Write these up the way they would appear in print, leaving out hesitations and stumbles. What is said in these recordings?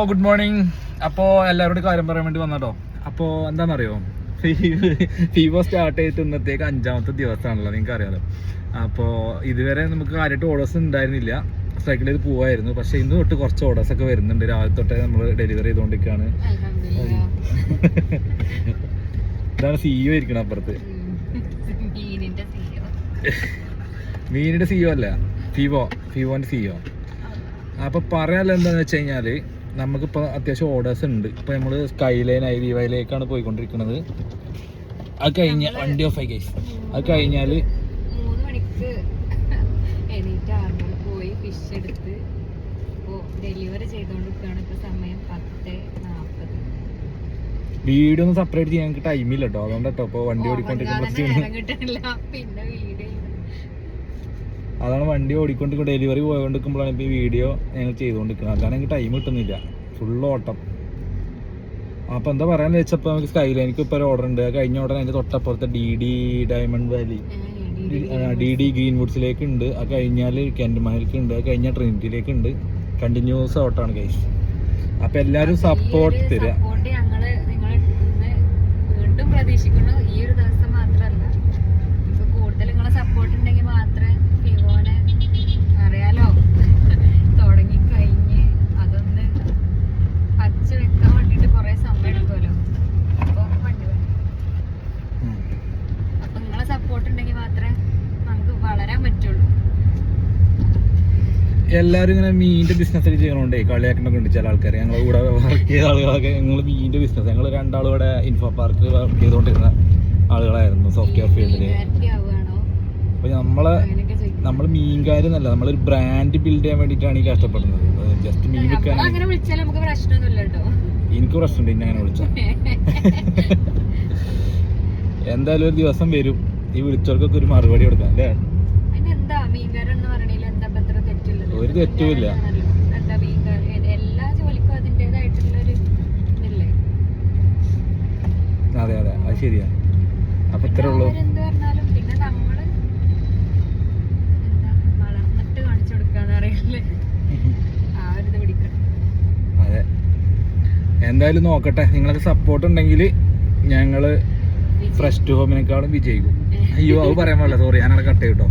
Good morning. അപ്പോൾ എല്ലാവരോടും കാര്യം പറയാൻ വേണ്ടി വന്നോ. അപ്പോൾ എന്താണെന്നറിയോ, ഫീവോ സ്റ്റാർട്ട് ചെയ്തിട്ട് ഇന്നത്തേക്ക് 5ാമത്തെ ദിവസമാണല്ലോ, നിങ്ങൾക്ക് അറിയാലോ. അപ്പോൾ ഇതുവരെ നമുക്ക് കാര്യമായിട്ട് ഓർഡേഴ്സ് ഉണ്ടായിരുന്നില്ല, സൈക്കിൾ ചെയ്ത് പോവായിരുന്നു. പക്ഷെ ഇന്ന് തൊട്ട് കുറച്ച് ഓർഡേഴ്സ് ഒക്കെ വരുന്നുണ്ട്. രാവിലെ തൊട്ടേ നമ്മൾ ഡെലിവറി ചെയ്തുകൊണ്ടിരിക്കുകയാണ്. ഇതാണ് CEO ഇരിക്കണം അപ്പുറത്ത്. മീനിന്റെ CEO അല്ല, ഫീവോന്റെ CEO. അപ്പൊ പറയാനുള്ള എന്താന്ന് വെച്ച് കഴിഞ്ഞാല്, നമുക്കിപ്പോൾ അത്യാവശ്യം ഓർഡേഴ്സ് ഉണ്ട്. ഇപ്പൊ നമ്മള് സ്കൈലൈൻ ഐവിയിലേക്കാണ് പോയിക്കൊണ്ടിരിക്കുന്നത്. അത് കഴിഞ്ഞ വണ്ടി ഓഫ് ആയി കേസ്. അത് കഴിഞ്ഞാല് 3 മണിക്ക് പോയി ഫിഷ് എടുത്ത് ഡെലിവറി ചെയ്തോണ്ടിരിക്കുകയാണ്. ഇപ്പൊ സമയം 10:40. വീഡിയോ ഒന്നും സെപ്പറേറ്റ് ചെയ്യാൻ എനിക്ക് ടൈമില്ല കേട്ടോ, അതുകൊണ്ടോ ഇപ്പൊ വണ്ടി ഓടിക്കൊണ്ടിരിക്കുമ്പോൾ. പിന്നെ വീഡിയോ അതാണ് വണ്ടി ഓടിക്കൊണ്ടിരിക്കും, ഡെലിവറി പോയിക്കൊണ്ടിരിക്കുമ്പോഴാണ് ഇപ്പോൾ ഈ വീഡിയോ ഞങ്ങൾ ചെയ്തുകൊണ്ടിരിക്കുന്നത്. അതാണ് എനിക്ക് ടൈം കിട്ടുന്നില്ല, ഫുൾ ഓട്ടം. അപ്പോൾ എന്താ പറയാന്ന് വെച്ചപ്പോൾ നമുക്ക് സ്കൈലൈനിക്ക് ഇപ്പോൾ ഒരു ഓർഡർ ഉണ്ട്. കഴിഞ്ഞ ഓർഡർ അതിൻ്റെ തൊട്ടപ്പുറത്തെ DD diamond valley, DD green വുഡ്സിലേക്ക് ഉണ്ട്. അത് കഴിഞ്ഞാൽ കെൻറ്റ് മഹലിലേക്ക് ഉണ്ട്. അത് കഴിഞ്ഞാൽ ട്രിനിറ്റിയിലേക്ക് ഉണ്ട്. കണ്ടിന്യൂസ് ഓട്ടമാണ് ഗൈസ്. അപ്പോൾ എല്ലാവരും സപ്പോർട്ട് തരിക. വീണ്ടും പ്രതീക്ഷിക്കുന്നു. ഈ ഒരു ദിവസം മാത്രമല്ല, ഇപ്പോൾ കൂടുതൽ നിങ്ങളെ സപ്പോർട്ട് ഉണ്ടെങ്കിൽ മാത്രമേ ഫിവോനെ അറിയാലോ തുടങ്ങിക്കഴിഞ്ഞ് അതൊന്ന് പച്ച വെക്കാൻ വേണ്ടിയിട്ട് കുറേ സമയം എടുക്കുമല്ലോ. അപ്പോൾ വണ്ടി വേണം. അപ്പം നിങ്ങളെ സപ്പോർട്ട് ഉണ്ടെങ്കിൽ മാത്രമേ നമുക്ക് വളരാൻ പറ്റുള്ളൂ. എല്ലാവരും ഇങ്ങനെ മീനിന്റെ ബിസിനസ് ചെയ്യണോണ്ടേ കളിയാക്കണൊക്കെ ഉണ്ട് ചില ആൾക്കാർ. ഞങ്ങൾ കൂടെ വർക്ക് ചെയ്ത ആളുകളൊക്കെ ഞങ്ങൾ മീനിന്റെ ബിസിനസ്, ഞങ്ങൾ രണ്ടാളും ഇവിടെ ഇൻഫോ പാർക്ക് വർക്ക് ചെയ്തുകൊണ്ടിരുന്ന ആളുകളായിരുന്നു സോഫ്റ്റ്വെയർ ഫീൽഡിൽ. അപ്പൊ നമ്മൾ മീൻകാരെന്നല്ല, നമ്മളൊരു ബ്രാൻഡ് ബിൽഡ് ചെയ്യാൻ വേണ്ടിയിട്ടാണ് ഈ കഷ്ടപ്പെടുന്നത്. ജസ്റ്റ് മീൻ വിൽക്കാൻ എനിക്ക് പ്രശ്നമുണ്ട് ഇന്നെ അങ്ങനെ വിളിച്ചാൽ. എന്തായാലും ഒരു ദിവസം വരും, ഈ വിളിച്ചവർക്കൊക്കെ ഒരു മറുപടി കൊടുക്കാം അല്ലേ. ഒരു തെറ്റുമില്ല. അതെ അതെ, അത് ശരിയാ. അപ്പൊ ഇത്രേ ഉള്ളൂ. അതെ, എന്തായാലും നോക്കട്ടെ. നിങ്ങളൊക്കെ സപ്പോർട്ട് ഉണ്ടെങ്കിൽ ഞങ്ങള് ഫ്രഷ് ടു ഹോമിനേക്കാളും വിജയിക്കും. അയ്യോ, അത് പറയാൻ പാടില്ല, സോറി, ഞാനവിടെ കട്ട് ചെയ്യട്ടോ.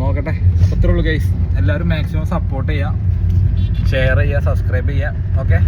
നോക്കട്ടെ. അപ്പോൾ ഇത്രേ ഉള്ളൂ ഗൈസ്. എല്ലാവരും മാക്സിമം സപ്പോർട്ട് ചെയ്യുക, ഷെയർ ചെയ്യുക, സബ്സ്ക്രൈബ് ചെയ്യുക. ഓക്കെ.